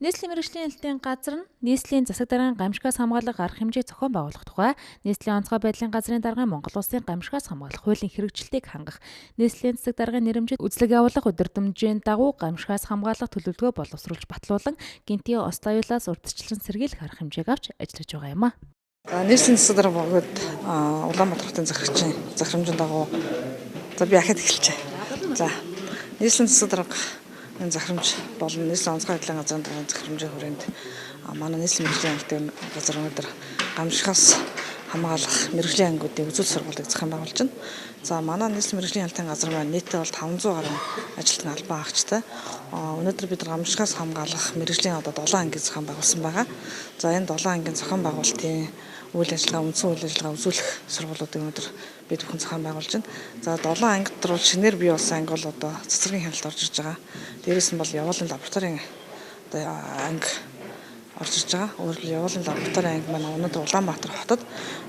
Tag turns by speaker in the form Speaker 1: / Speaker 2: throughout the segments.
Speaker 1: Нийслэлийн мэргэжлийн хэлтийн газар нь нийслэлийн засаг даргын гамшигаас хамгаалах арга хэмжээг зохион байгуулах тухай нийслэлийн онцгой байдлын газрын дарга Монгол Улсын гамшигаас хамгаалах хуулийн хэрэгжилтийг хангах, нийслэлийн засаг даргын нэрэмжит үзлэг явуулах өдөртөмжийн дагуу гамшигаас хамгаалах төлөвлөгөө боловсруулж батлуулан гинтийн ост аюулаас урьдчилан сэргийлэх арга хэмжээг авч ажиллаж байгаа юм а.
Speaker 2: Нийслэлийн засаг дарга богиод Улаанбаатар хотын захирагчийн захирамжийн дагуу би ахад эхэлжээ. За нийслэлийн засаг дарга захирамж болон нийслэлийн онцгой байдлын газрын даргын захирамжийн хүрээнд манай нийслэлийн мэргэжлийн ангидын газар өнөөдөр гамшигаас хамгаалах мэргэжлийн ангиудын үзүүл сургалтыг зохион байгуулж байна. За манай нийслэлийн мэргэжлийн хэлтийн газар маань нийтдээ бол 500 гаруй ажилтны албан хаагчтай. Өнөөдөр бид гамшигаас хамгаалах мэргэжлийн 7 ангийг зохион байгуулсан байгаа. За энэ 7 ангийн зохион байгуулалтын үйл ажиллагаа үндсэн үйл ажиллагаа үзүүлэх сургуулиудыг өнөөдөр бид бүхэн зохион байгуулж байна. За 7 ангид руу шинээр бий болсон анги бол одоо цэцэргийн хяналт орж ирж байгаа. Дээрээс нь бол явуулын лабораторийн анги орж ирж байгаа. Өөрөлдөл явуулын лабораторийн анги маань өнөөдөр Улаанбаатар хотод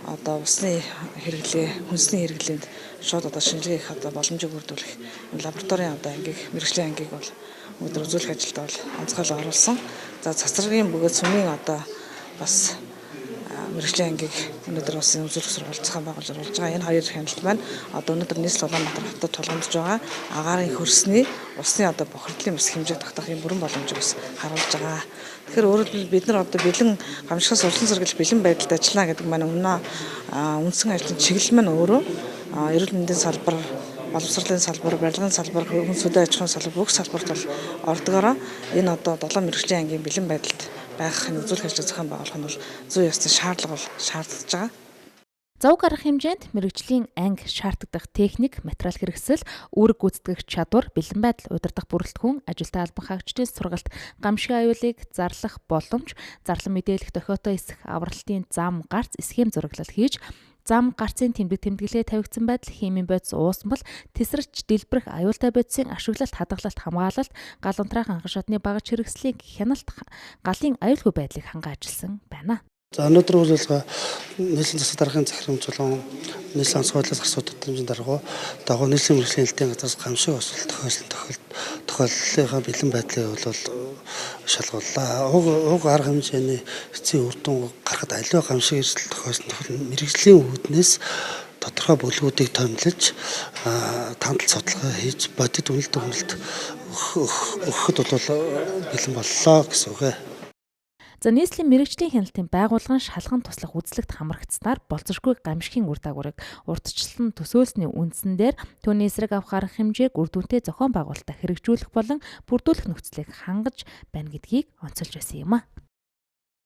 Speaker 2: одоо усны хэрэглээ, хүнсний хэрэглээнд шууд одоо шинжилгээ хийх боломжийг бүрдүүлэх энэ лабораторийн ангийг, мэргэжлийн ангийг бол өнөөдөр үзүүлэх ажилд бол онцгойлон оруулсан. За цэцэргийн бөгөөд сүмийн одоо бас мэргэжлийн ангийг өнөөдөр бас үзүүлэх сургалт зохион байгуулж оруулж байгаа. Энэ хоёр хяналт маань одоо өнөөдөр нийслэл Улаанбаатар хотод тулгамдж байгаа агаарын хөрсний усны одоо бохирдлын бас хэмжээг тогтоохын бүрэн боломжийг бас харуулж байгаа. Тэгэхээр өөрөөр хэлбэл бид нар одоо бэлэн гамшигаас урьдчилан сэргийлэх бэлэн байдалд ажиллана гэдэг маань өмнө үндсэн ажлын чиглэл маань өөрөө эрүүл мэндийн салбар, боловсролын салбар, барилгын салбар, хүнс хөдөө аж ахуйн салбар бүх салбарт бол ордогоороо энэ одоо 7 мэргэжлийн ангийн бэлэн байдалд байх үзүүлэх ажлыг зохион байгуулах нь бол зүй ёсны шаардлага бол шаардлагатай байгаа.
Speaker 1: Завг арга хэмжээнд мэргэжлийн анги шаарддаг техник, материал хэрэгсэл, үүрэг гүйцэтгэх чадвар, бэлэн байдал, удирдах бүрэлдэхүүн, ажилтны албан хаагчдын сургалт, гамшигын аюулыг зарлах боломж, зарлан мэдээлэх дохиотой эсэх авралтын зам, гарц, схем зураглал хийж, зам гарцын тэмдэглэлээ тавигдсан байдал, химийн бодис уусмал, тесрэлж дэлбэрэх аюултай бодисын ашиглалт, хадгалалт, хамгаалалт, гал унтраах анхан шатны багаж хэрэгслийг хяналт, галын аюулгүй байдлыг ханган ажилласан байна.
Speaker 3: За өнөөдөр үйл ажиллагаа нийслэлийн засаг даргын захирамж болон нийслэлийн онцгой байдлаас асуудал хэмжээнд дагуу нийслэлийн мэргэжлийн хэлтийн газраас гамшиг освол тохиолдлынхаа бэлэн байдлыг бол шалгууллаа. Уг арга хэмжээний эцсийн үр дүн гарахад аливаа гамшиг эрсдэл тохиолсон тохиол мэргэжлийн үүднээс тодорхой бүлгүүдийг томилж тандал судалгаа хийж бодит үнэлт өгөхөд бол бэлэн боллоо гэсэн үг.
Speaker 1: За нийслэлийн мэргэжлийн хяналтын байгууллагын шалган туслах үзлэгт хамрагдсанаар болцсошгүй гамшигын үр дагаврыг урьдчилан төсөөлсний үндсэн дээр түүний эсрэг авах арга хэмжээг үр дүнтэй зохион байгуулалтад хэрэгжүүлэх болон бүрдүүлэх нөхцөлийг хангаж байна гэдгийг онцолж байсан юм а.